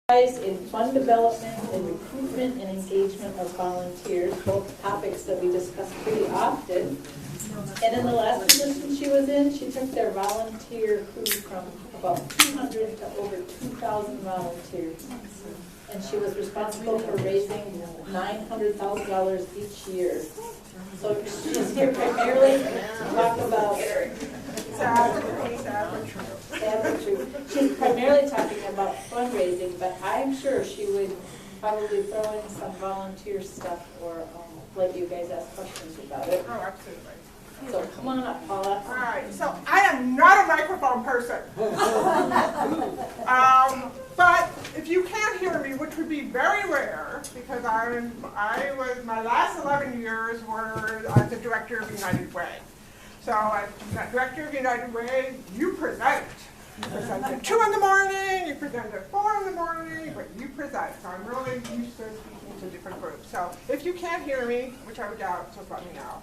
In fund development and recruitment and engagement of volunteers, both topics that we discuss pretty often. And in the last position she was in, she took their volunteer crew from about 200 to over 2,000 volunteers. And she was responsible for raising $900,000 each year. So she's here primarily to talk about She's primarily talking about fundraising, but I'm sure she would probably throw in some volunteer stuff or let you guys ask questions about it. Oh, absolutely. So come on up, Paula. All right, so I am not a microphone person. But if you can't hear me, which would be very rare, because my last 11 years were as the director of United Way. So as director of United Way, you present. You present at 2 in the morning, you present at 4 in the morning, but you present. So I'm really used to speaking to different groups. So if you can't hear me, which I would doubt, just let me know.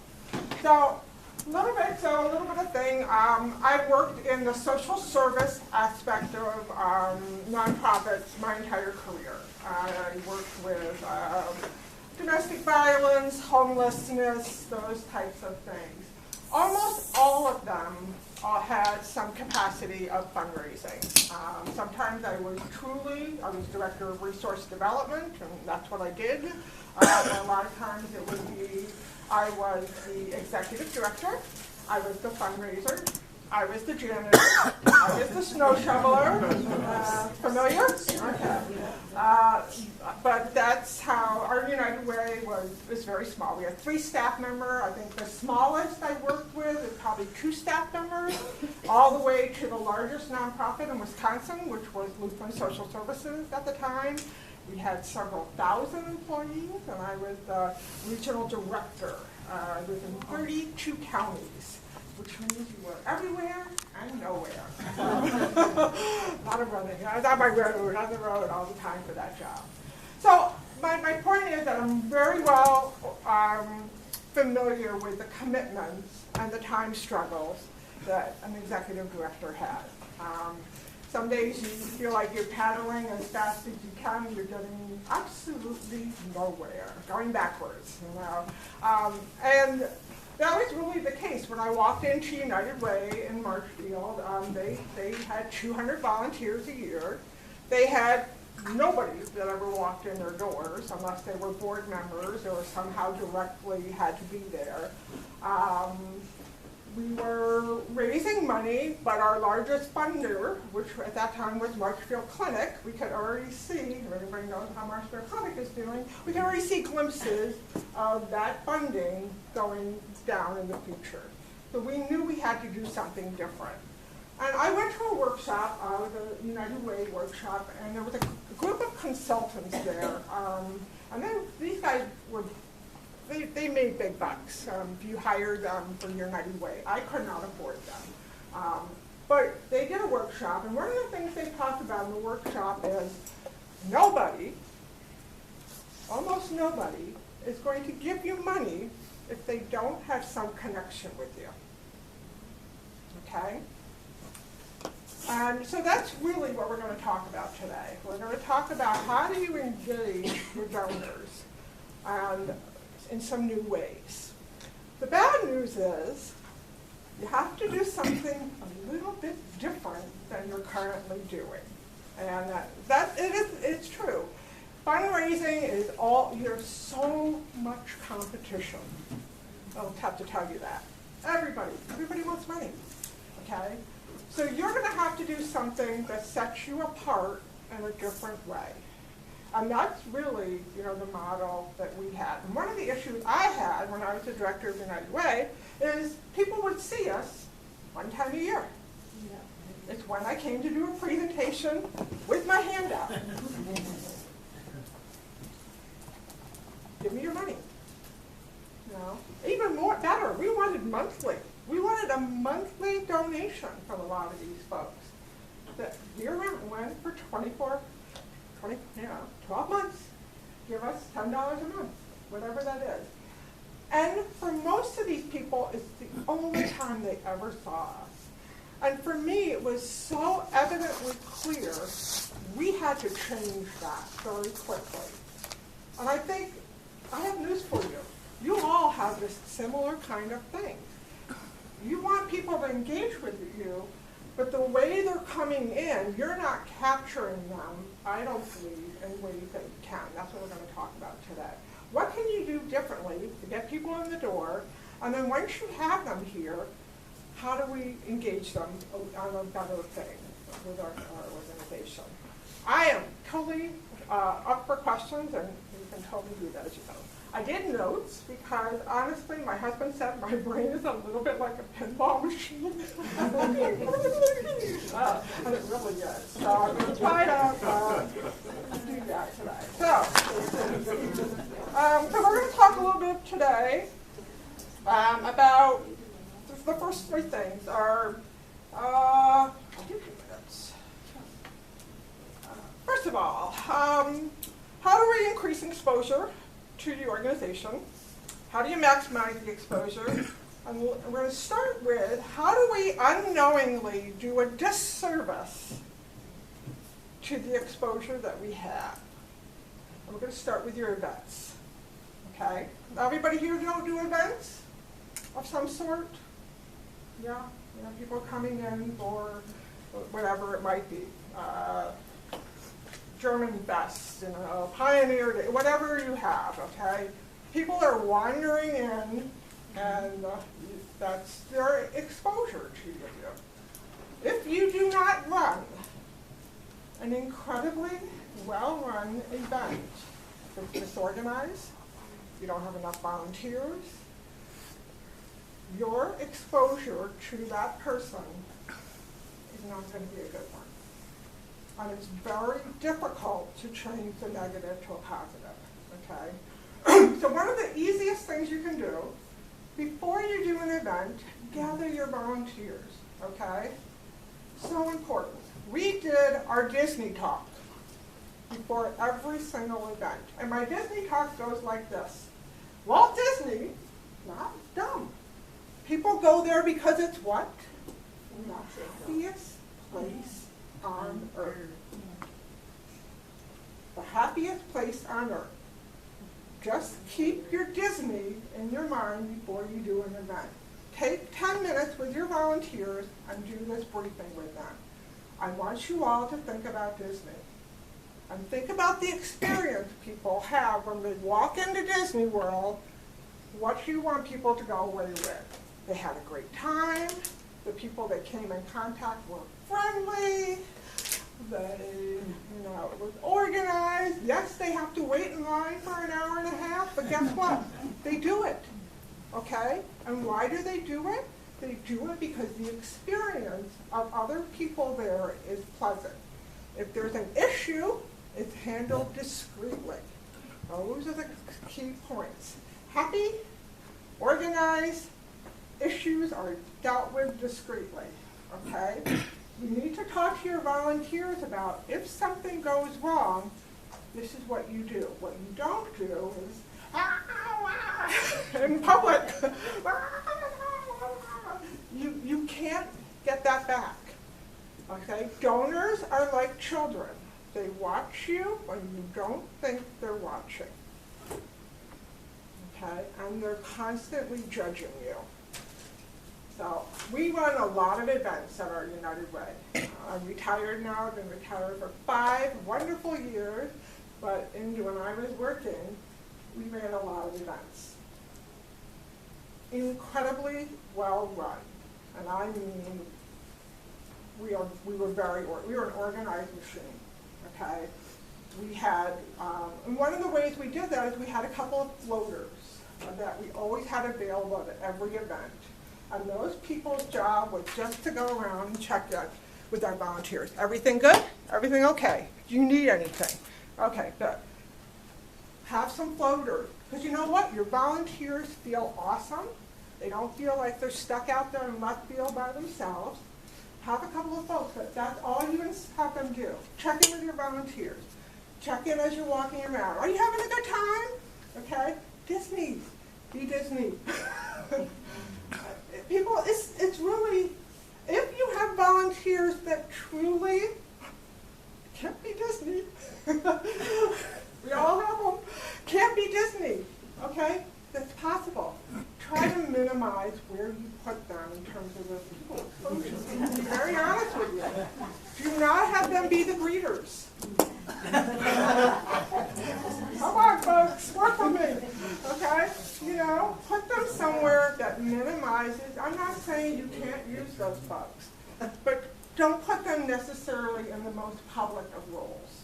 So a little bit of thing. I've worked in the social service aspect of nonprofits my entire career. I worked with domestic violence, homelessness, those types of things. Almost all of them had some capacity of fundraising. Sometimes I was director of resource development, and that's what I did. A lot of times it would be, I was the executive director, I was the fundraiser, I was the janitor, I was the snow shoveler. Familiar? Okay. But that's how our United Way was very small. We had 3 staff members. I think the smallest I worked with is probably 2 staff members, all the way to the largest nonprofit in Wisconsin, which was Lutheran Social Services at the time. We had several thousand employees, and I was the regional director. I was in 32 counties, which means you were everywhere and nowhere. A lot of running. I was on the road all the time for that job. So my point is that I'm very well familiar with the commitments and the time struggles that an executive director has. Some days you feel like you're paddling as fast as you can, you're getting absolutely nowhere, going backwards, you know. And that was really the case. When I walked into United Way in Marshfield, they had 200 volunteers a year. They had nobody that ever walked in their doors unless they were board members or somehow directly had to be there. We were raising money, but our largest funder, which at that time was Marshfield Clinic, we could already see, if everybody knows how Marshfield Clinic is doing, we could already see glimpses of that funding going down in the future. So we knew we had to do something different. And I went to a workshop, the United Way workshop, and there was a group of consultants there. And then these guys they made big bucks if you hired them for United Way. I could not afford them. But they did a workshop, and one of the things they talked about in the workshop is almost nobody, is going to give you money if they don't have some connection with you. Okay? And so that's really what we're going to talk about today. We're going to talk about how do you engage your donors and in some new ways. The bad news is you have to do something a little bit different than you're currently doing. And it's true. Fundraising is there's so much competition. I don't have to tell you that. Everybody wants money, okay? So you're going to have to do something that sets you apart in a different way. And that's really, the model that we had. And one of the issues I had when I was the director of United Way is people would see us one time a year. Yeah. It's when I came to do a presentation with my hand out. Give me your money. Even more better, we wanted monthly. We wanted a monthly donation from a lot of these folks. That year went for 12 months. Give us $10 a month, whatever that is. And for most of these people, it's the only time they ever saw us. And for me, it was so evidently clear we had to change that very quickly. And I think I have news for you. You all have this similar kind of thing. You want people to engage with you, but the way they're coming in, you're not capturing them, I don't believe, in ways that you can. That's what we're going to talk about today. What can you do differently to get people in the door? And then once you have them here, how do we engage them on a better thing with our organization? I am totally up for questions, and you can totally do that as you go. I did notes because, honestly, my husband said my brain is a little bit like a pinball machine. And it really is. So I'm going to try to do that today. So we're going to talk a little bit today about the first three things are, I'll do 2 minutes. First of all, how do we increase exposure to the organization? How do you maximize the exposure? And we're going to start with, how do we unknowingly do a disservice to the exposure that we have? And we're going to start with your events. Okay? Everybody here do events of some sort? Yeah? People coming in for whatever it might be. German Best, Pioneer Day, whatever you have, okay? People are wandering in, and that's their exposure to you. If you do not run an incredibly well-run event that's disorganized, you don't have enough volunteers, your exposure to that person is not going to be a good one. And it's very difficult to change the negative to a positive, okay? So one of the easiest things you can do, before you do an event, gather your volunteers, okay? So important. We did our Disney talk before every single event. And my Disney talk goes like this. Walt Disney, not dumb. People go there because it's what? The happiest place on earth. The happiest place on earth. Just keep your Disney in your mind before you do an event. Take 10 minutes with your volunteers and do this briefing with them. I want you all to think about Disney. And think about the experience people have when they walk into Disney World. What do you want people to go away with? They had a great time. The people that came in contact were friendly. They, it was organized. Yes, they have to wait in line for an hour and a half, but guess what? They do it, okay? And why do they do it? They do it because the experience of other people there is pleasant. If there's an issue, it's handled discreetly. Those are the key points. Happy, organized, issues are dealt with discreetly, okay? You need to talk to your volunteers about if something goes wrong, this is what you do. What you don't do is in public. You can't get that back, okay? Donors are like children. They watch you when you don't think they're watching, okay? And they're constantly judging you. So we run a lot of events at our United Way. I'm retired now. I've been retired for 5 wonderful years, but when I was working, we ran a lot of events. Incredibly well run, and I mean, we were an organized machine. Okay, we had, and one of the ways we did that is we had a couple of floaters that we always had available at every event. And those people's job was just to go around and check in with our volunteers. Everything good? Everything okay? Do you need anything? Okay, good. Have some floaters. Because you know what? Your volunteers feel awesome. They don't feel like they're stuck out there in left field by themselves. Have a couple of folks, but that's all you can have them do. Check in with your volunteers. Check in as you're walking around. Are you having a good time? Okay? Disney. Be Disney. People, it's really, if you have volunteers that truly can't be Disney. We all have them. Can't be Disney, okay? That's possible. Try to minimize where you put them in terms of the people exposure. To be very honest with you. Do not have them be the greeters. Come on, folks, work with me, okay? You know, put them somewhere that minimizes. I'm not saying you can't use those folks, but don't put them necessarily in the most public of roles.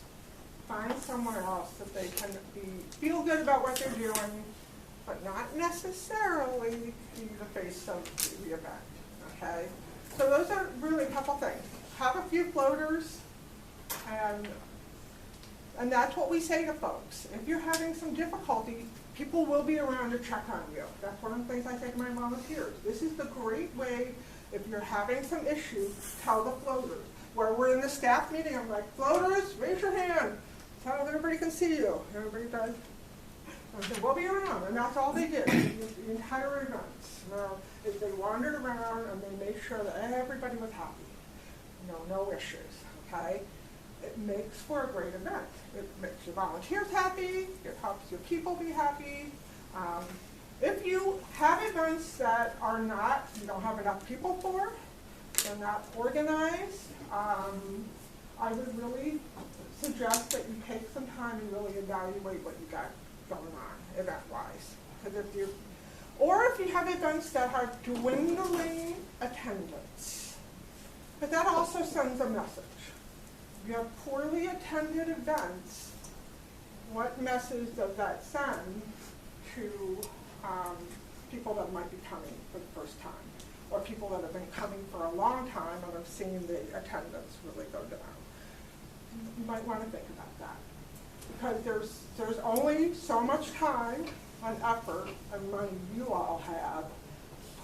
Find somewhere else that they can feel good about what they're doing, but not necessarily be the face of the event, okay? So those are really a couple things. Have a few floaters, and that's what we say to folks. If you're having some difficulty, people will be around to check on you. That's one of the things I say to my volunteers. This is the great way, if you're having some issues, tell the floaters. Where we're in the staff meeting, I'm like, floaters, raise your hand. So everybody can see you. Everybody does. I said, we'll be around, and that's all they did, the entire events. You know, if they wandered around and they made sure that everybody was happy. You know, no issues, okay? It makes for a great event. It makes your volunteers happy, it helps your people be happy. If you have events that are not, you don't have enough people for, they're not organized, I would really suggest that you take some time and really evaluate what you got going on event-wise. Because if you have events that are dwindling attendance, but that also sends a message. If you have poorly attended events, what message does that send to people that might be coming for the first time, or people that have been coming for a long time and have seen the attendance really go down? You might want to think about that, because there's only so much time and effort and money you all have.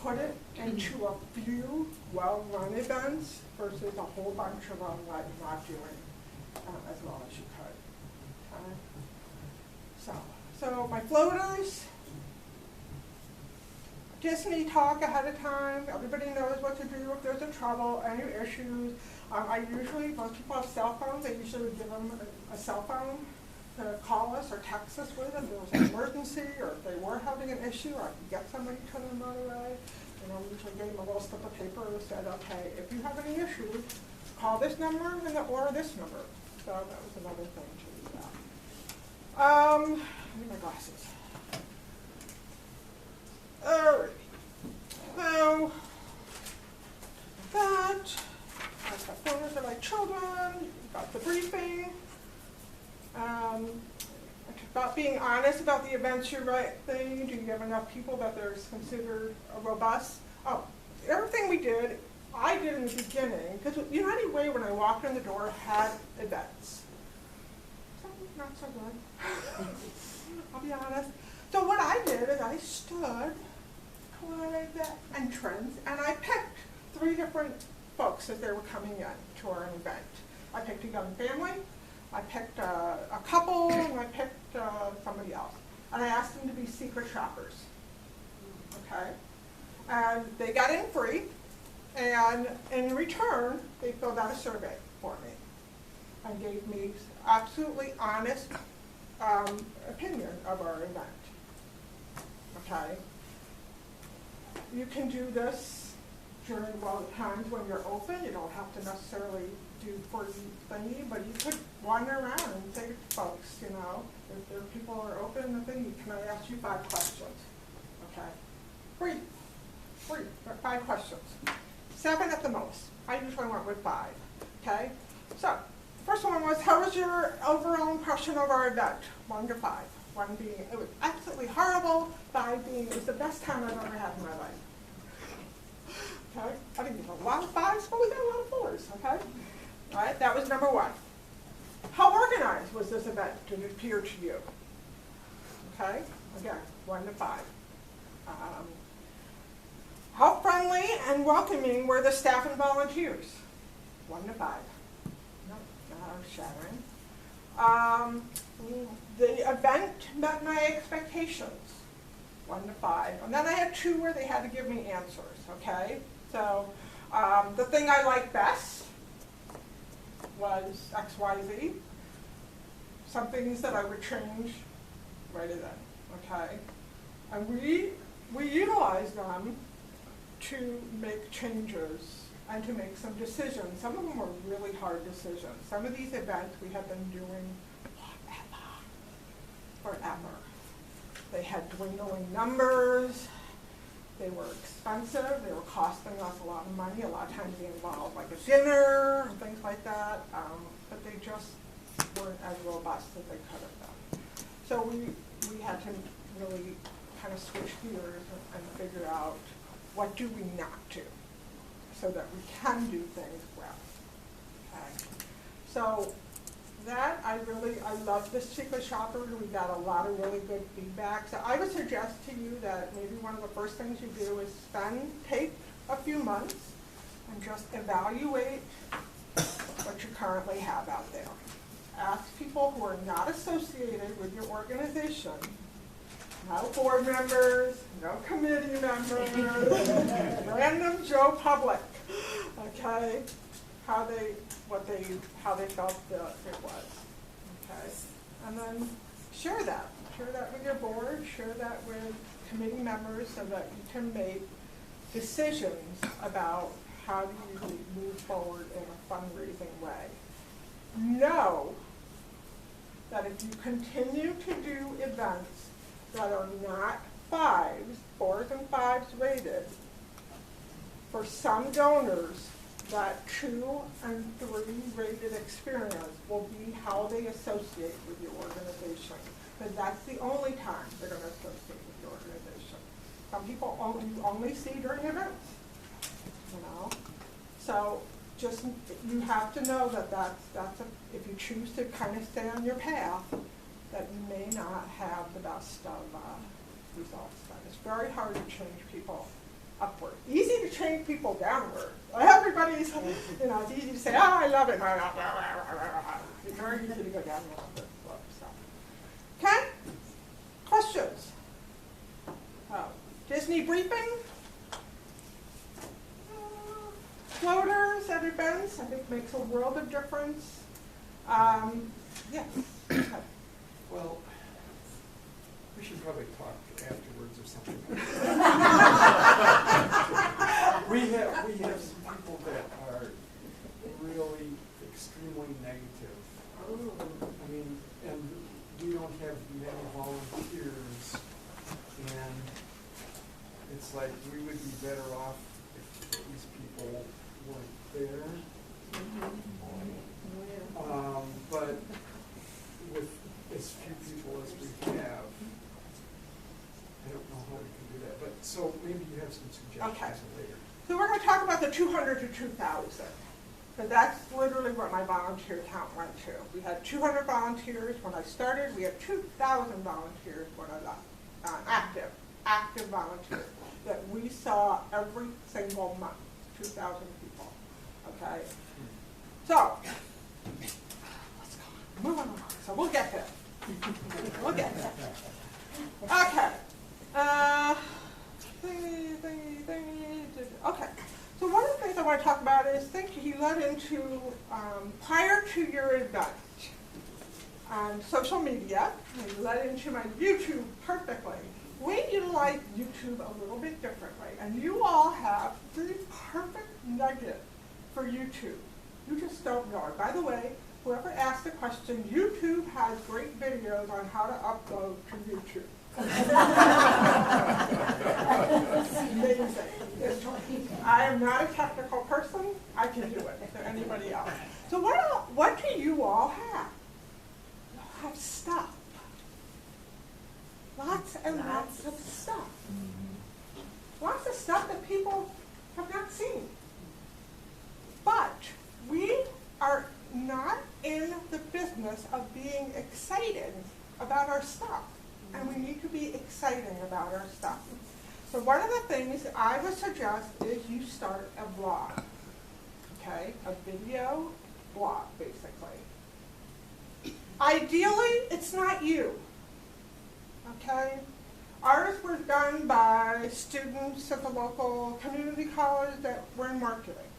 Put it into a few well-run events versus a whole bunch of them like not doing as well as you could. Okay? So my floaters, Disney talk ahead of time. Everybody knows what to do if there's a trouble, any issues. Most people have cell phones. I usually give them a cell phone to call us or text us with if there was an emergency, or if they were having an issue, I could get somebody to them right away. And I usually gave them a little slip of paper and said, okay, if you have any issues, call this number or this number. So that was another thing to do that. I need my glasses. Alright. Now, I've got photos of my children, got the briefing. About being honest about the events you're thing. Do you have enough people that there's considered robust? Oh, everything we did, I did in the beginning, because United Way, when I walked in the door, had events. Some not so good. I'll be honest. So what I did is I stood toward the entrance and I picked 3 different folks as they were coming in to our event. I picked a young family, I picked a couple, and I picked somebody else. And I asked them to be secret shoppers. Okay? And they got in free, and in return, they filled out a survey for me and gave me absolutely honest opinion of our event. Okay? You can do this during times when you're open. You don't have to necessarily do for thingy, but you could wander around and say to folks, if there are people who are open in the thingy, can I ask you 5 questions? Okay? Free. 5 questions. 7 at the most. I usually went with 5. Okay? So, the first one was, how was your overall impression of our event? 1 to 5. 1 being, it was absolutely horrible. 5 being, it was the best time I've ever had in my life. Okay? I didn't get a lot of 5s, but we got a lot of 4s. Okay? All right, that was number 1. How organized was this event, did it appear to you? Okay, again, 1 to 5. How friendly and welcoming were the staff and volunteers? 1 to 5. No, not shattering. The event met my expectations. 1 to 5. And then I had 2 where they had to give me answers, okay? So the thing I liked best was XYZ. Some things that I would change right then, okay? And we utilize them to make changes and to make some decisions. Some of them were really hard decisions. Some of these events we have been doing forever. They had dwindling numbers. They were expensive. They were costing us a lot of money. A lot of times they involved like a dinner and things like that. But they just weren't as robust as they could have been. So we had to really kind of switch gears and figure out what do we not do so that we can do things well. Okay. So that I love the Secret Shoppers. We got a lot of really good feedback. So I would suggest to you that maybe one of the first things you do is take a few months and just evaluate what you currently have out there. Ask people who are not associated with your organization, no board members, no committee members, random Joe public, okay, how they felt it was, okay, and then share that with your board, share that with committee members so that you can make decisions about how do you move forward in a fundraising way. Know that if you continue to do events that are not 4s and 5s rated, for some donors, that 2 and 3 rated experience will be how they associate with your organization. Because that's the only time they're going to associate with your organization. Some people only see during events, you know. So just, you have to know that if you choose to kind of stay on your path, that you may not have the best of results. But it's very hard to change people upward. Easy to change people downward. Everybody's, you know, it's easy to say, oh, I love it. It's very easy to go down a little bit. So. Okay? Questions? Disney briefing? Floaters at events, I think makes a world of difference. Yeah. Well, we should probably talk afterwards or something. we have some people that are really extremely negative. I mean, and we don't have many volunteers, and it's like we would be better off if these people weren't there. But with as few people as we have, I don't know how we can do that. But so maybe you have some suggestions later. So we're going to talk about the 200 to 2,000. But that's literally what my volunteer count went to. We had 200 volunteers when I started. We had 2,000 volunteers when I left. Active volunteers that we saw every single month. 2,000 people. Okay. So let's go. Move on. So we'll get there. We'll get there. Okay. Okay. So one of the things I want to talk about is he led into prior to your event on social media. He led into my YouTube perfectly. We utilize YouTube a little bit differently, and you all have the perfect nugget for YouTube. You just don't know it. By the way, whoever asked the question, YouTube has great videos on how to upload to YouTube. Amazing. I am not a technical person. I can do it than anybody else. So what do you all have? You all have stuff. Lots and lots of stuff. Lots of stuff that people have not seen. But we are not in the business of being excited about our stuff. And we need to be exciting about our stuff. So one of the things I would suggest is you start a blog. Okay? A video blog, basically. Ideally, it's not you. Okay? Ours was done by students at the local community college that were in marketing.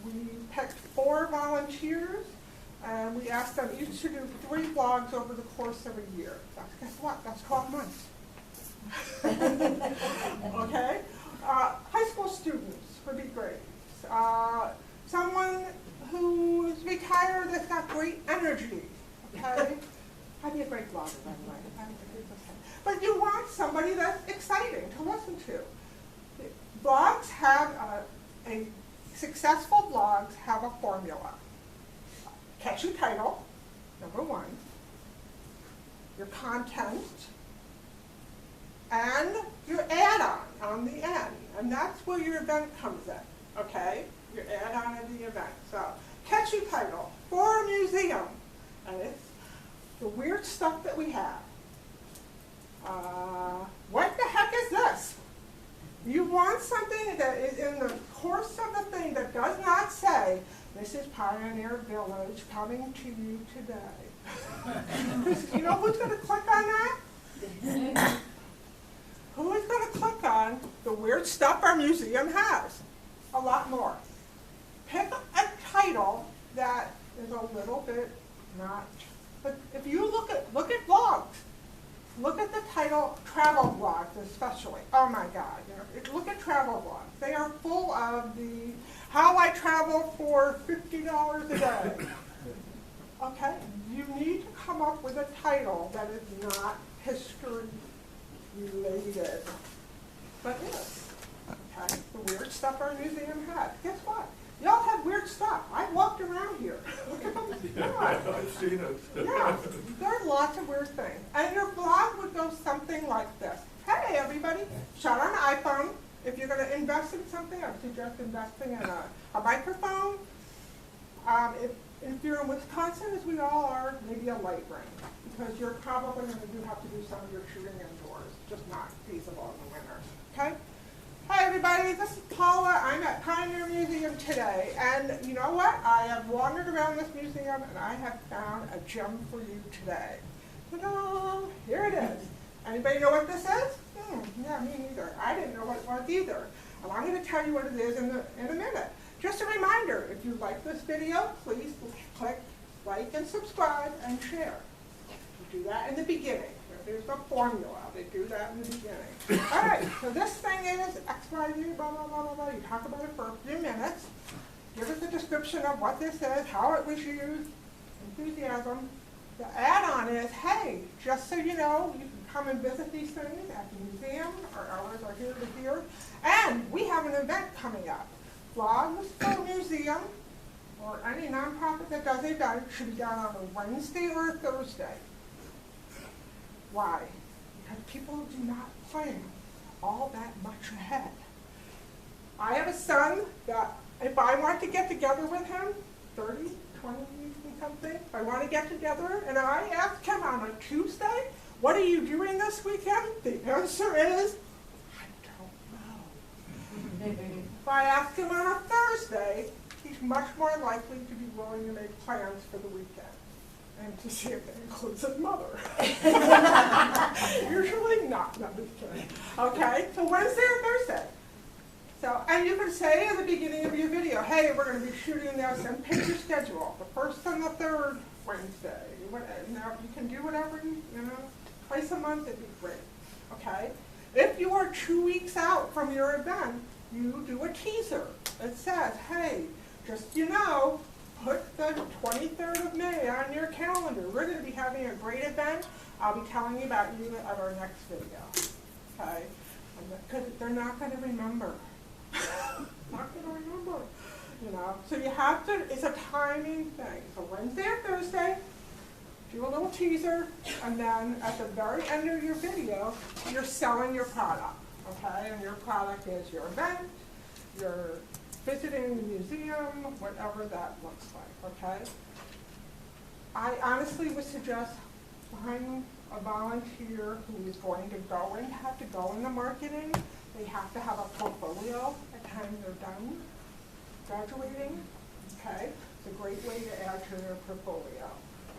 We picked 4 volunteers And we asked them each to do 3 blogs over the course of a year. Guess what? That's 12 months. Okay? High school students would be great. Someone who's retired that's got great energy. Okay? I'd be a great blogger, by the way. But you want somebody that's exciting to listen to. Blogs have successful blogs have a formula. Catchy title, number 1. Your content, and your add-on on the end. And that's where your event comes in, okay? Your add-on of the event. So, catchy title, for a museum. And it's the weird stuff that we have. What the heck is this? You want something that is in the course of the thing that does not say, this is Pioneer Village coming to you today. Because you know who's going to click on that? Who is going to click on the weird stuff our museum has? A lot more. Pick a title that is a little bit not, but if you look at blogs, look at the title, travel blogs especially. Oh my God, look at travel blogs. They are full of the how I travel for $50 a day. Okay, you need to come up with a title that is not history related, but is. Okay, the weird stuff our museum has. Guess what? Y'all have weird stuff. I walked around here. Yeah, I've seen it. Yeah, there are lots of weird things. And your blog would go something like this. Hey, everybody, shot on an iPhone. If you're going to invest in something, I suggest investing in a microphone. If you're in Wisconsin, as we all are, maybe a light ring, because you're probably going to have to do some of your shooting indoors, just not feasible in the winter. Okay? Hi everybody, this is Paula. I'm at Pioneer Museum today, and you know what? I have wandered around this museum and I have found a gem for you today. Ta-da! Here it is. Anybody know what this is? Yeah, me neither. I didn't know what it was either. And I'm going to tell you what it is in a minute. Just a reminder, if you like this video, please click like and subscribe and share. You do that in the beginning. There's a formula. They do that in the beginning. All right, so this thing is XYZ, blah, blah, blah, blah, blah. You talk about it for a few minutes. Give us a description of what this is, how it was used, enthusiasm. The add-on is, hey, just so you know, you can come and visit these things at the museum, or ours are here to hear. And we have an event coming up. Blogs for a museum, or any nonprofit that does an event, should be done on a Wednesday or a Thursday. Why? Because people do not plan all that much ahead. I have a son that if I want to get together with him, 30, 20 something, if I want to get together and I ask him on a Tuesday, what are you doing this weekend? The answer is, I don't know. If I ask him on a Thursday, he's much more likely to be willing to make plans for the weekend. And to see if it includes his mother. Usually not, no, just kidding. Okay, so Wednesday or Thursday. So, and you can say at the beginning of your video, hey, we're going to be shooting this, and pick your schedule. The first and the third Wednesday. Now, you can do whatever you know, twice a month, it'd be great. Okay? If you are 2 weeks out from your event, you do a teaser. It says, hey, just you know, put the 23rd of May on your calendar. We're going to be having a great event. I'll be telling you about you at our next video. Okay? Because they're not going to remember. Not going to remember. You know? So you have to, it's a timing thing. So Wednesday or Thursday, do a little teaser, and then at the very end of your video, you're selling your product. Okay? And your product is your event, your visiting the museum, whatever that looks like, okay? I honestly would suggest find a volunteer who is going to go and have to go into marketing. They have to have a portfolio at the time they're done graduating, okay? It's a great way to add to their portfolio.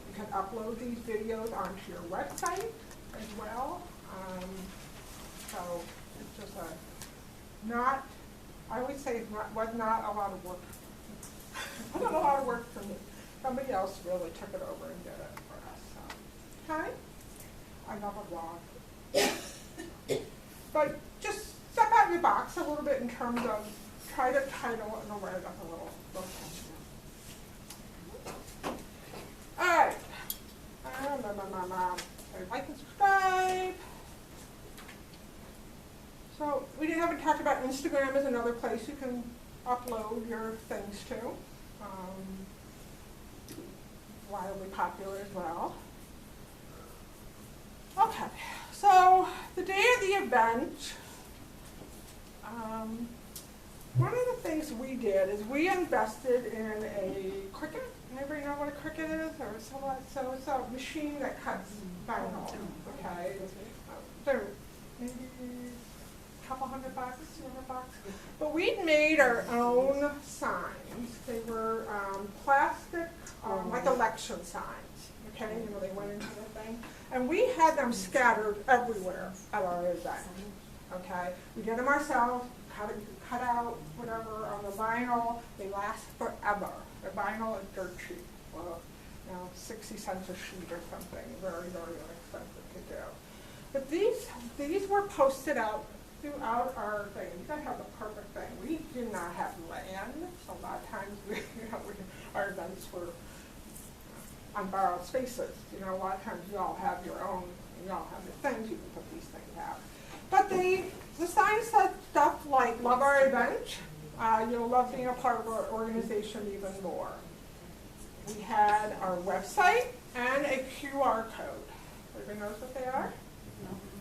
You can upload these videos onto your website as well. So it's just I would say it was not a lot of work. Not a lot of work for me. somebody else really took it over and did it for us. So. Okay? I love a blog. But just step out of your box a little bit in terms of try to title it in a way that's a little catchy. All right. Like and subscribe. So we haven't talked about Instagram as another place you can upload your things to. Wildly popular as well. Okay, so the day of the event, one of the things we did is we invested in a Cricut. Anybody know what a Cricut is? Or so it's a machine that cuts vinyl. Okay, they're maybe a couple $100, $200. But we made our own signs. They were plastic, like election signs. Okay, you know, they went into the thing. And we had them scattered everywhere at our event. Okay, we did them ourselves, cut out whatever on the vinyl. They last forever. The vinyl is dirt cheap. Well, 60 cents a sheet or something. Very, very inexpensive to do. But these were posted out throughout our thing. You gotta have the perfect thing. We did not have land, so a lot of times our events were on borrowed spaces. You know, a lot of times you all have your own, you all have your things, you can put these things out. But the sign said stuff like, love our event, you'll love being a part of our organization even more. We had our website and a QR code. Everybody knows what they are?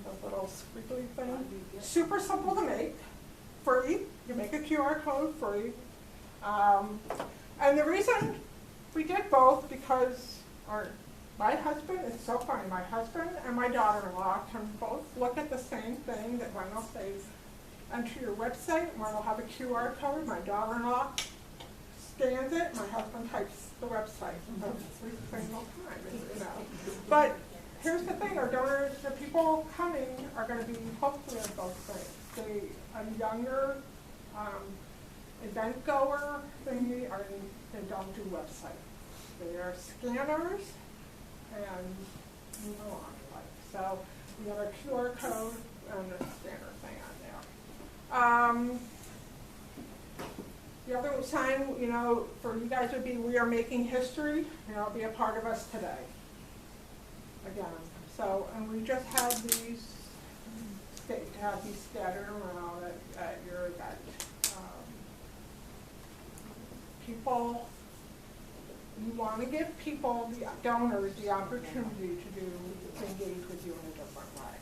Those little squiggly things. Super simple to make, free. You make a QR code free. And the reason we did both because my husband, it's so funny, my husband and my daughter-in-law can both look at the same thing that one will say, enter your website, one will have a QR code, my daughter-in-law scans it, my husband types the website every single time, you know. But here's the thing, our donors, the people coming are going to be hopefully on both things. A younger event goer thingy, they don't do websites. They are scanners and move along. So we have a QR code and a scanner thing on there. The other sign, you know, for you guys would be, we are making history, you know, be a part of us today. Again, so, and we just had these scattered around at your event. People, you want to give people, the donors, the opportunity to engage with you in a different way.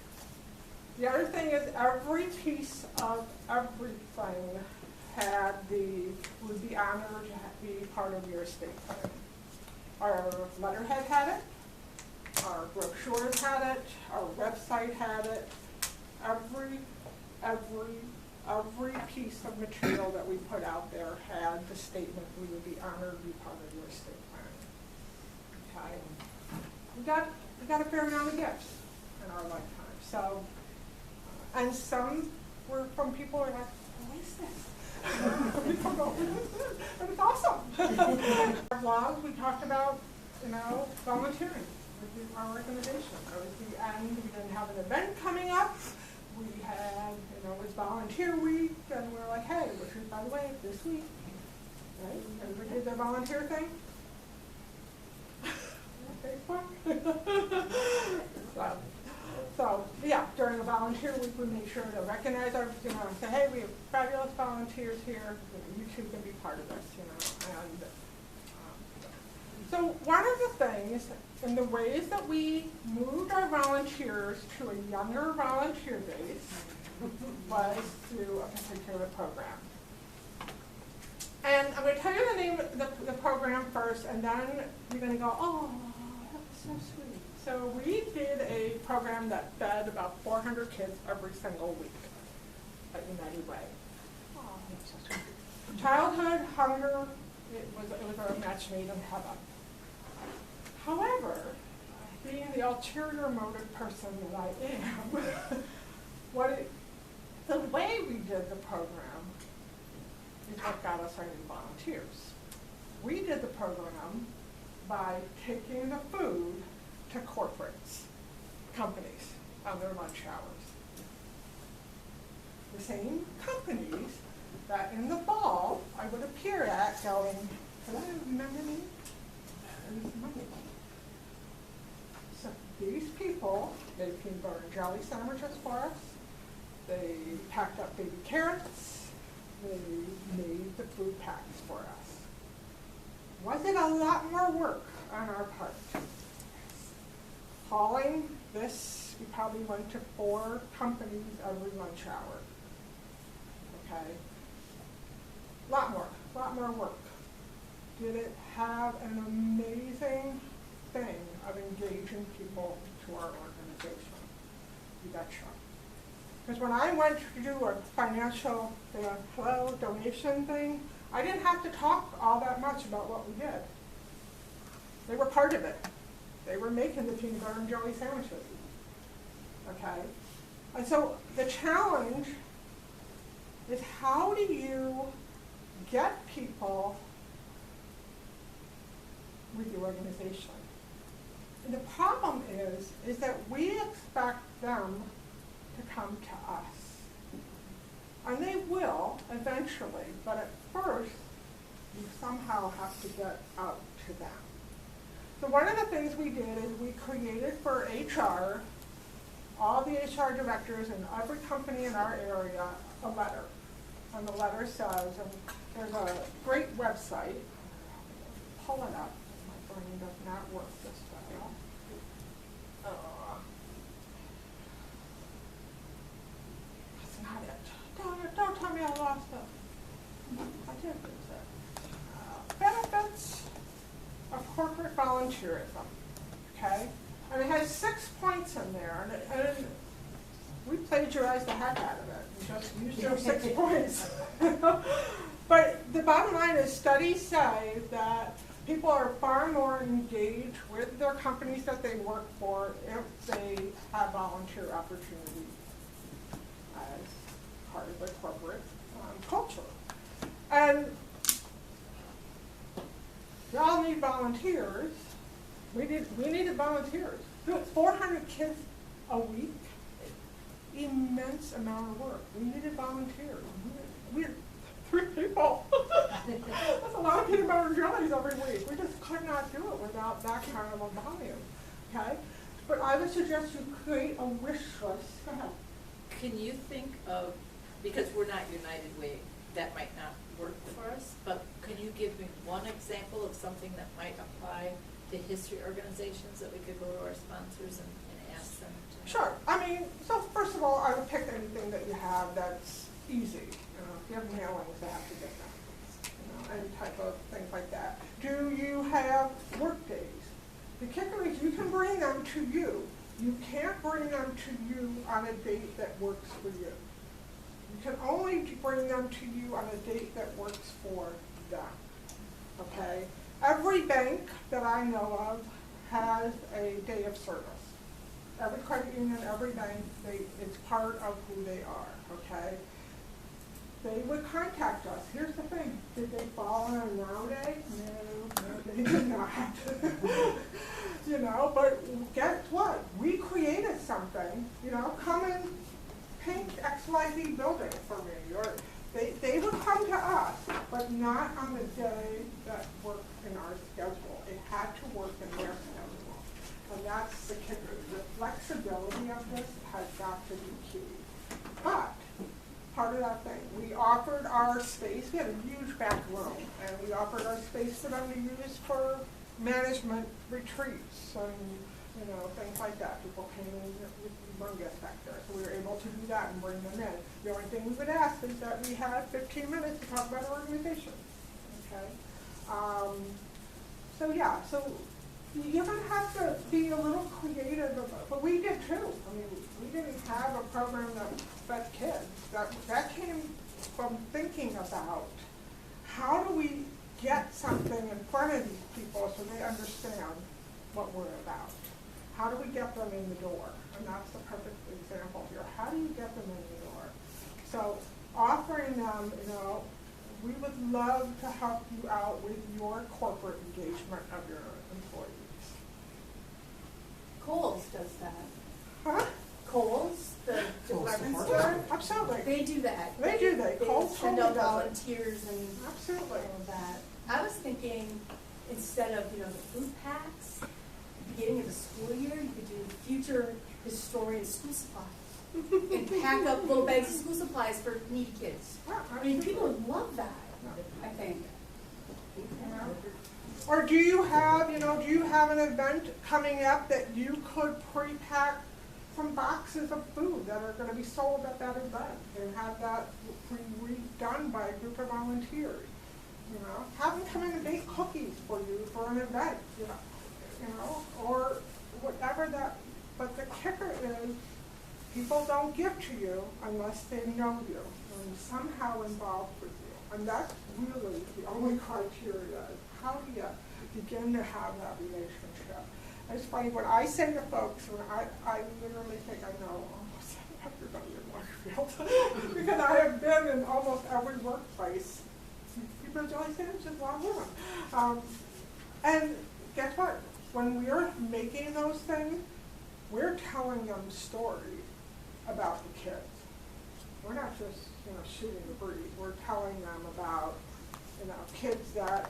The other thing is every piece of everything would be honored to be part of your estate planning. Our letterhead had it, our brochures had it, our website had it. Every piece of material that we put out there had the statement, we would be honored to be part of your estate planning. Okay? We got a fair amount of gifts in our lifetime. So, and some were from people who are like, what is this? We don't know what this is, but it's awesome. Our vlogs, we talked about, you know, volunteering with our organization. And we didn't have an event coming up. We had, you know, it was volunteer week, and we were like, hey, which is, by the way, this week, right? Everybody did their volunteer thing. So, yeah, during the volunteer week, we made sure to recognize our, you know, say, hey, we have fabulous volunteers here. You too can be part of this, you know. And so one of the things, in the ways that we moved our volunteers to a younger volunteer base was through a particular program. And I'm going to tell you the name of the program first, and then you're going to go, oh, that was so sweet. So we did a program that fed about 400 kids every single week at United Way. Oh, that's so sweet. Childhood hunger, it was a match made in heaven. However, being the ulterior motive person that I am, the way we did the program is what got us our new volunteers. We did the program by taking the food to corporates, companies, on their lunch hours. The same companies that in the fall I would appear at going, can I remember me? Where's the money? So these people made peanut butter and jelly sandwiches for us. They packed up baby carrots. They made the food packs for us. Was it a lot more work on our part? Hauling this, we probably went to 4 companies every lunch hour. Okay? Lot more work. Did it have an amazing thing of engaging people to our organization? You betcha. Because when I went to do a financial donation thing, I didn't have to talk all that much about what we did. They were part of it. They were making the peanut butter and jelly sandwiches. Okay? And so the challenge is, how do you get people with your organization? And the problem is that we expect them to come to us. And they will eventually, but at first, you somehow have to get out to them. So one of the things we did is we created for HR, all the HR directors in every company in our area, a letter. And the letter says, and there's a great website, pull it up, my brain does not work this way. That's not it. Don't tell me I lost it. I did lose it. Benefits of corporate volunteerism, okay? And it has 6 points in there, and we plagiarized the heck out of it and just used those 6 points. But the bottom line is, studies say that people are far more engaged with their companies that they work for if they have volunteer opportunities as part of the corporate culture. And we all need volunteers. We needed volunteers. 400 kids a week, immense amount of work. We needed volunteers. We had 3 people. That's a lot of peanut butter and jellies every week. We just could not do it without that kind of a volume. Okay? But I would suggest you create a wish list. Go ahead. Can you think of, because we're not United Way, that might not work for us, but can you give me one example of something that might apply to history organizations that we could go to our sponsors and ask them to? Sure. I mean, so first of all, I would pick anything that you have that's easy. If you have mailings, they have to get them. Any type of things like that. Do you have work days? The kicker is you can bring them to you. You can't bring them to you on a date that works for you. You can only bring them to you on a date that works for them. Okay? Every bank that I know of has a day of service. Every credit union, every bank, it's part of who they are. Okay? They would contact us. Here's the thing. Did they fall on a now day? No, they did not. But guess what? We created something. Come and paint XYZ building for me. Or they would come to us, but not on the day that worked in our schedule. It had to work in their schedule. And that's the kicker. The flexibility of this has got to be key. But part of that thing, we offered our space. We had a huge back room, and we offered our space for them to use for management retreats and things like that. People came in with humongous back there, so we were able to do that and bring them in. The only thing we would ask is that we had 15 minutes to talk about our organization. Okay, so you're going to have to be a little creative, but we did too. I mean, we didn't have a program that fed kids. That came from thinking about how do we get something in front of these people so they understand what we're about. How do we get them in the door? And that's the perfect example here. How do you get them in the door? So offering them, we would love to help you out with your corporate engagement of your employees. Kohl's does that. Huh? Kohl's, the delivery Kohl's. store, Absolutely. they do that. They do that. They Kohl's send totally out does it. volunteers and Absolutely. all of that. I was thinking, instead of, the food packs, at the beginning of the school year, you could do future historian school supplies. And pack up little bags of school supplies for needy kids. Yeah, I mean, people would love that, I think. Yeah. Or do you have an event coming up that you could pre-pack some boxes of food that are going to be sold at that event and have that redone by a group of volunteers? Have them come in and bake cookies for you for an event, or whatever that. But the kicker is, people don't give to you unless they know you and somehow involved with you. And that's really the only criteria. How do you begin to have that relationship? It's funny, when I say to folks, when I literally think I know almost everybody in Marshfield, because I have been in almost every workplace. People are only saying it's just one woman. And guess what? When we're making those things, we're telling them stories about the kids. We're not just shooting the breeze. We're telling them about kids that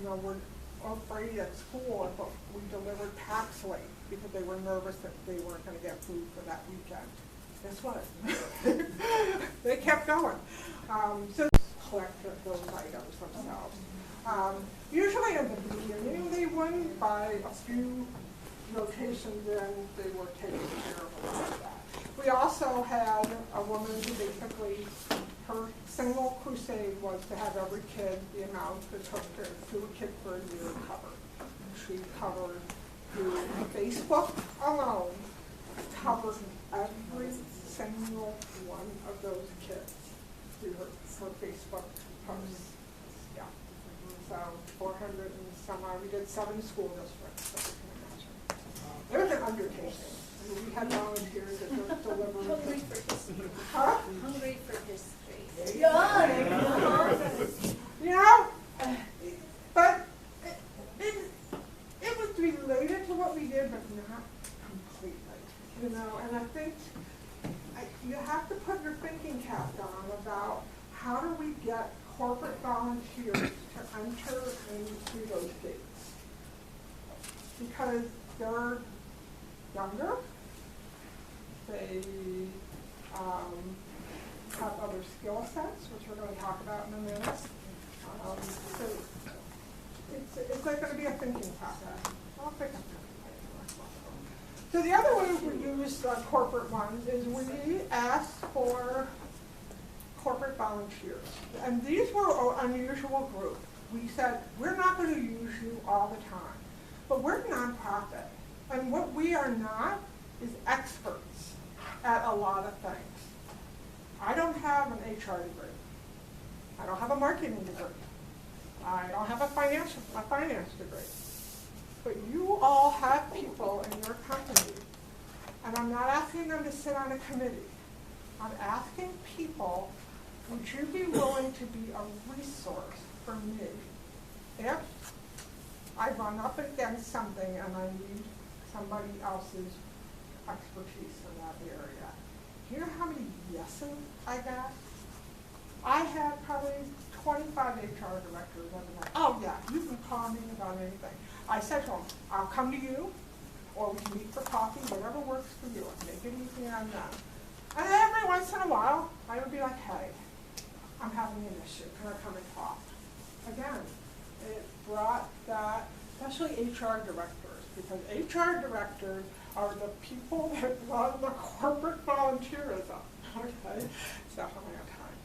were afraid at school, but we delivered packs late because they were nervous that they weren't going to get food for that weekend. Guess what? They kept going. So collect those items themselves. Usually in the beginning they wouldn't. By a few locations in, they were taking care of a lot of that. We also had a woman who basically, her single crusade was to have every kid the amount that took to a kid for a year covered. She covered through Facebook alone, covered every single one of those kids through her Facebook posts. Yeah. So 400 and some odd. We did 7 school districts, so you can imagine. It was an undertaking. I mean, we had volunteers that were delivering. Hungry for history. Huh? Hungry for history. But it was related to what we did, but not completely. And I think you have to put your thinking cap on about how do we get corporate volunteers to enter into those gates, because they're younger, they have other skill sets, which we're going to talk about in a minute. So it's like going to be a thinking process. I'll pick up. So the other way we use corporate ones is we ask for corporate volunteers. And these were an unusual group. We said, we're not going to use you all the time, but we're a nonprofit. And what we are not is experts at a lot of things. I don't have an HR degree. I don't have a marketing degree. I don't have a finance degree. But you all have people in your company, and I'm not asking them to sit on a committee. I'm asking people, would you be willing to be a resource for me if I run up against something and I need somebody else's expertise in that area? Do you know how many yeses I got? I had probably 25 HR directors that were like, oh yeah, you can call me about anything. I said to them, I'll come to you, or we can meet for coffee, whatever works for you, and make it easy on them. And every once in a while, I would be like, hey, I'm having an issue, can I come and talk? Again, it brought that, especially HR directors, because HR directors are the people that run the corporate volunteerism, okay? So how am I on time?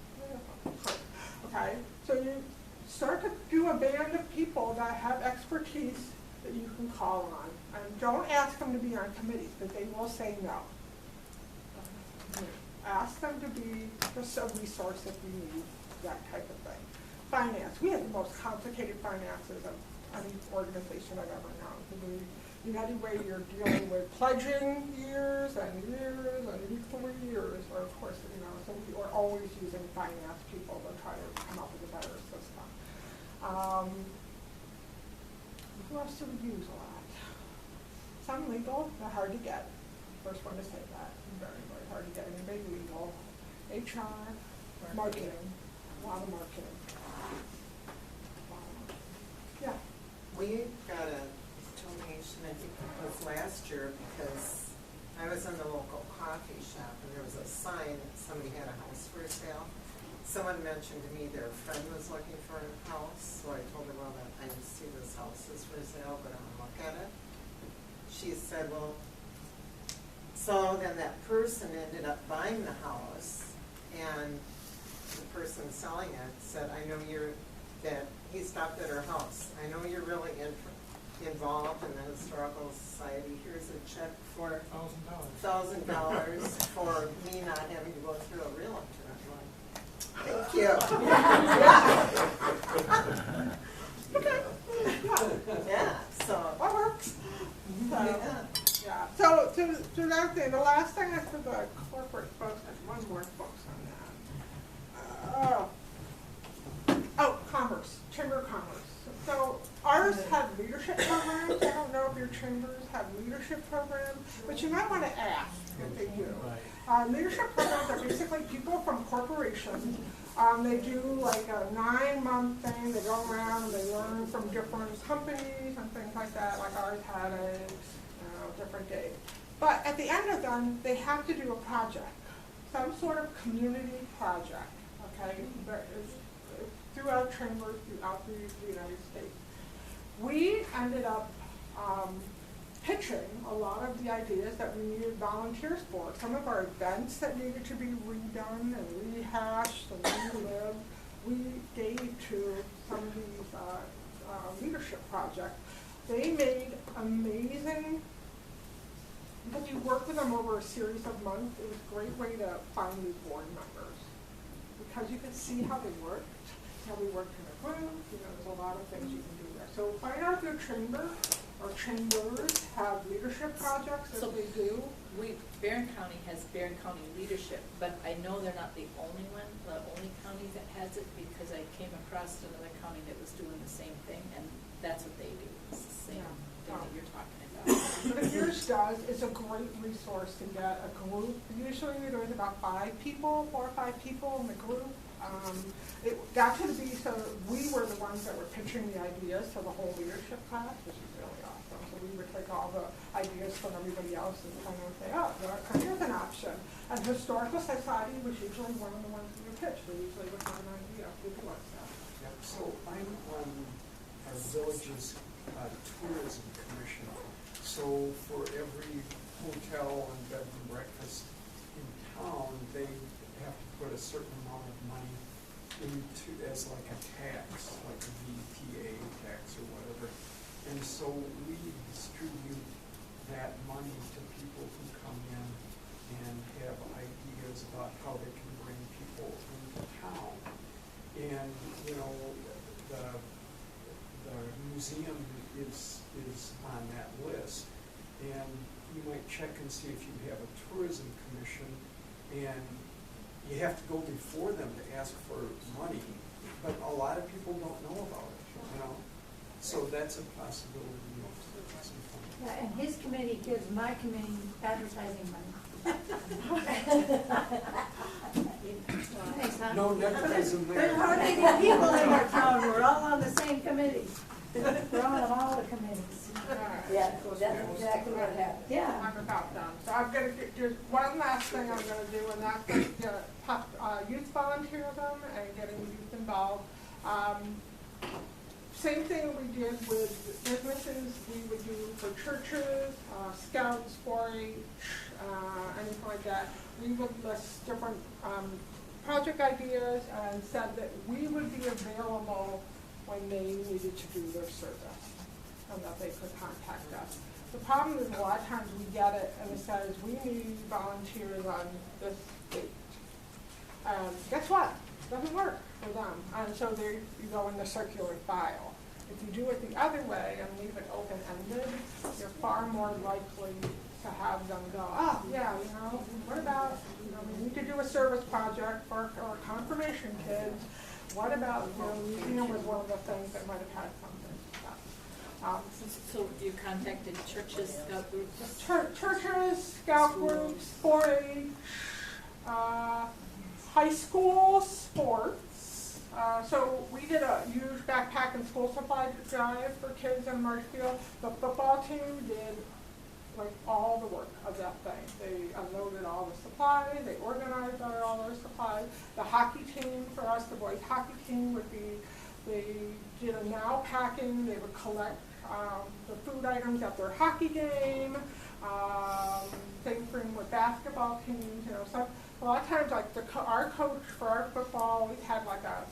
Okay, so you start to do a band of people that have expertise that you can call on. And don't ask them to be on committees, because they will say no. Ask them to be just a resource if you need that type of thing. Finance. We have the most complicated finances of any organization I've ever known. We United Way, you're dealing with pledging years and equal years, or of course, so we're always using finance people to try to come up with a better system. Who else do we use a lot? Some legal, they're hard to get. First one to say that, very, very hard to get anybody legal. HR, marketing, a lot of marketing. Yeah. We got a donation, I think it was last year, because I was in the local coffee shop and there was a sign that somebody had a house for sale. Someone mentioned to me their friend was looking for a house, so I told her, well, I see this house is for sale, but I'm gonna look at it. She said, well, so then that person ended up buying the house, and the person selling it said, I know that he stopped at her house. I know you're really involved in the Historical Society. Here's a check for $1,000 for me not having to go through a realtor. I'm like, thank you. Okay. Yeah, so. That works. Yeah. Yeah. So to that thing, the last thing for the corporate folks, there's one more folks on that. Commerce, Chamber of Commerce. So ours have leadership programs. I don't know if your chambers have leadership programs, but you might want to ask if they do. Leadership programs are basically people from corporations. They do like a 9-month thing. They go around and they learn from different companies and things like that. Like ours had a different day. But at the end of them, they have to do a project, some sort of community project. Okay, throughout chambers, throughout the United States. We ended up pitching a lot of the ideas that we needed volunteers for. Some of our events that needed to be redone and rehashed and relived, we gave to some of these leadership projects. They made amazing, because you work with them over a series of months, it was a great way to find new board members. Because you could see how they worked, how we worked in a group, there's a lot of things you can do there. So find out if your chamber or chambers have leadership projects, if they do. Barron County has Barron County Leadership, but I know they're not the only one, the only county that has it, because I came across another county that was doing the same thing, and that's what they do. It's the same thing that you're talking about. What yours does is a great resource to get a group. Usually there's about 4 or 5 people in the group. It got to be so we were the ones that were pitching the ideas to the whole leadership class, which is really awesome. So we would take all the ideas from everybody else and kind of say, oh, here's an option. And Historical Society was usually one of the ones we would pitch. They usually would have an idea of who was that. Yep. So I'm on our village's tourism commission. So for every hotel and bed and breakfast in town, they have to put a certain amount of money into as like a tax, like a VTA tax or whatever. And so we distribute that money to people who come in and have ideas about how they can bring people into town. And the museum is on that list. And you might check and see if you have a tourism commission, and you have to go before them to ask for money, but a lot of people don't know about it, So that's a possibility. Yeah, and his committee gives my committee advertising money. Nice, huh? No nepotism there. There's hardly any people in our town, we're all on the same committee. We're on all the committees. Yeah, that's exactly what happened. Yeah. I'm about done. So I'm going to do one last thing I'm going to do, and that's youth volunteerism and getting youth involved. Same thing we did with businesses, we would do for churches, scouts, 4-H, anything like that. We would list different project ideas and said that we would be available when they needed to do their service and that they could contact us. The problem is a lot of times we get it and it says we need volunteers on this date. Guess what? It doesn't work for them. And so you go in the circular file. If you do it the other way and leave it open-ended, you're far more likely to have them go, oh, yeah, you know, what about, you know, we need to do a service project for our confirmation kids. What about, you know, museum was one of the things that might have had something. So you contacted churches, scout groups? Churches, scout groups, 4-H, high school sports. So we did a huge backpack and school supply drive for kids in Marshfield. The football team did like all the work of that thing. They unloaded all the supplies, they organized all their supplies. The hockey team for us, the boys hockey team they did a now packing, they would collect the food items at their hockey game, same thing with basketball teams, you know, so a lot of times like our coach for our football, we had like a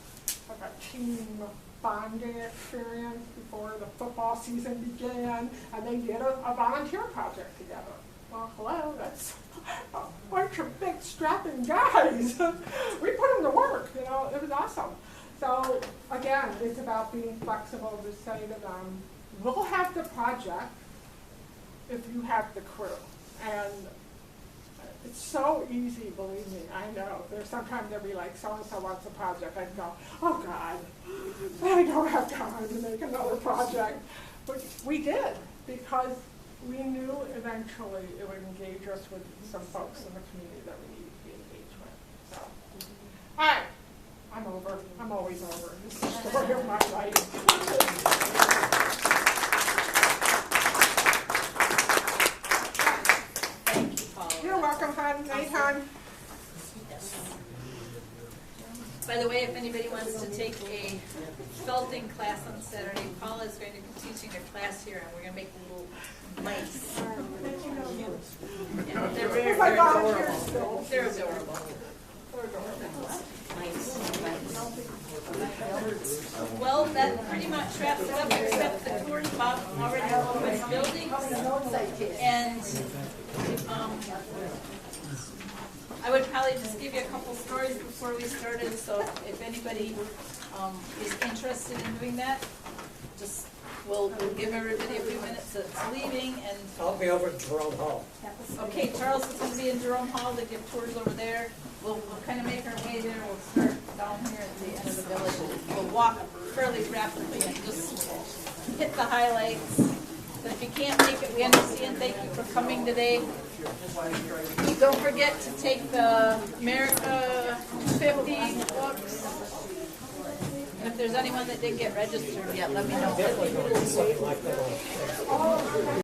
team bonding experience before the football season began, and they did a volunteer project together. Well, hello, that's a bunch of big strapping guys. We put them to work, you know, it was awesome. So again, it's about being flexible to say to them, we'll have the project if you have the crew. And it's so easy, believe me, I know. There's sometimes they'll be like, so-and-so wants a project. I'd go, oh God, I don't have time to make another project. But we did, because we knew eventually it would engage us with some folks in the community that we needed to be engaged with. So, all right, I'm over. I'm always over. This is the story of my life. You're welcome, hon. Anytime. By the way, if anybody wants to take a felting class on Saturday, Paula is going to be teaching a class here, and we're going to make little mice. Yeah, they're very, very adorable. They're adorable. Well, that pretty much wraps it up, except the tours Bob already opened buildings. And I would probably just give you a couple stories before we started, so if anybody is interested in doing that, just we'll give everybody a few minutes that's leaving. And I'll be over at Jerome Hall. okay, Charles is going to be in Jerome Hall to give tours over there. We'll kind of make our way there. We'll start down here at the end of the village. We'll walk fairly rapidly and just hit the highlights. But if you can't make it, we understand. Thank you for coming today. Don't forget to take the America 50 books. And if there's anyone that didn't get registered yet, let me know.